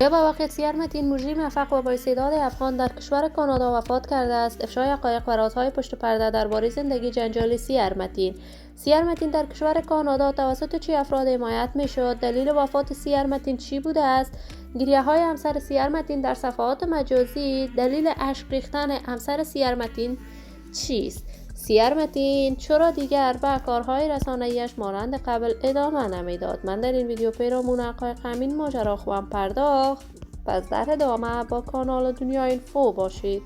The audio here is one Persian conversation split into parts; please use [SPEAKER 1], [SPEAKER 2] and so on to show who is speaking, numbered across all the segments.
[SPEAKER 1] یا به واقع سیر متین مجری موفق و با استعداد افغان در کشور کانادا وفات کرده است. افشای حقایق و رازهای پشت پرده درباره زندگی جنجالی سیر متین. سیر متین در کشور کانادا توسط چه افراد حمایت میشد؟ دلیل وفات سیر متین چی بوده است؟ گریه های همسر سیر متین در صفحات مجازی، دلیل اشک ریختن همسر سیر متین چیست؟ سیر متین چرا دیگر به کارهای رسانه‌ایش مانند قبل ادامه نمیداد؟ من در این ویدیو پیرامون حقایق همین ماجرا خواهم پرداخت. پس در ادامه با کانال دنیا اینفو باشید.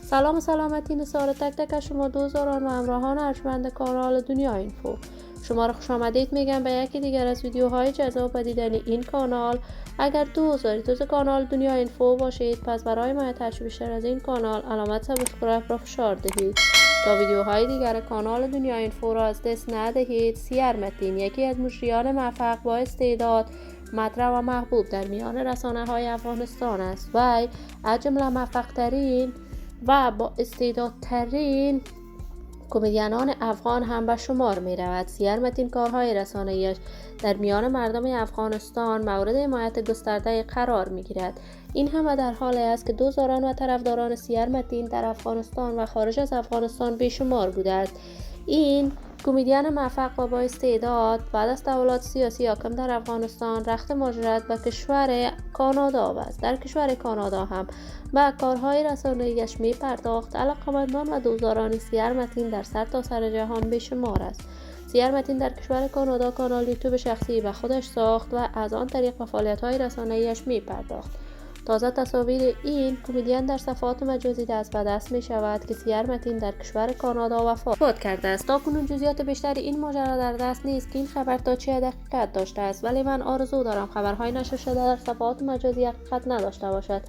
[SPEAKER 1] سلام و سلامتی نثار تک تک شما دوستان و همراهان ارجمند کانال دنیا اینفو. شما را خوش آمدید میگم به یکی دیگر از ویدیوهای جذاب و دیدن این کانال. اگر دوست دارید کانال دنیا اینفو باشید، پس برای حمایت بیشتر از این کانال علامت سابسکرایب را فشار دهید تا ویدیوهای دیگر کانال دنیا اینفو را از دست ندهید. سیر متین یکی از مجریان موفق با استعداد، مطرح و محبوب در میان رسانه‌های افغانستان است. وی از جمله موفق‌ترین و با استعدادترین کمدینان افغان هم به شمار می رود. سیر متین کارهای رسانه‌ایش در میان مردم افغانستان مورد حمایت گسترده قرار می گیرد. این همه در حالی است که دوستداران و طرفداران سیر متین در افغانستان و خارج از افغانستان بیشمار بوده است. این کمدین موفق و با استعداد بعد از تحولات سیاسی حاکم در افغانستان رخت مهاجرت به کشور کانادا است. در کشور کانادا هم به کارهای رسانه‌ایش می پرداخت. علاقه‌مندان و دوستداران سیر متین در سرتاسر جهان بیشمار است. سیر متین در کشور کانادا کانال یوتیوب شخصی به خودش ساخت و از آن طریق به فعالیت‌های رسانه‌ایش می پرداخت. تازه تصاویر این کمدین در صفحات مجازی دست به دست می شود که سیر متین در کشور کانادا وفات کرده است. تاکنون جزئیات بیشتری این ماجرا در دست نیست که این خبر تا چه دقیقت داشته است، ولی من آرزو دارم خبرهای نشر شده در صفحات مجازی حقیقت نداشته باشد.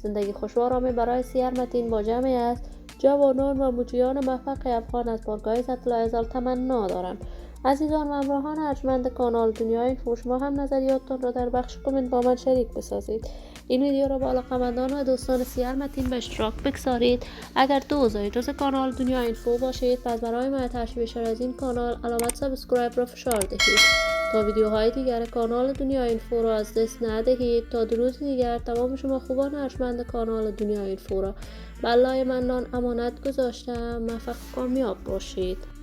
[SPEAKER 1] زندگی خوش و آرامی برای سیر متین با جمعی است جوانان و مجریان موفق افغان از بارگاه عزت الله تمنا دارم. عزیزان و همراهان ارجمند کانال دنیا اینفو، شما هم نظریاتتان را در بخش کامنت با من شریک بسازید. این ویدیو را با علاقه‌مندان و دوستان سیر متین به اشتراک بگذارید. اگر دوست دارید کانال دنیا اینفو باشید، پس برای حمایت بیشتر از این کانال علامت سابسکرایب را فشار دهید تا ویدیوهای دیگر کانال دنیا اینفو را از دست ندهید. تا روز دیگر تمام شما خوبان ارجمند کانال دنیا اینفو را به الله منان امانت گذاشتم. موفق و کامیاب باشید.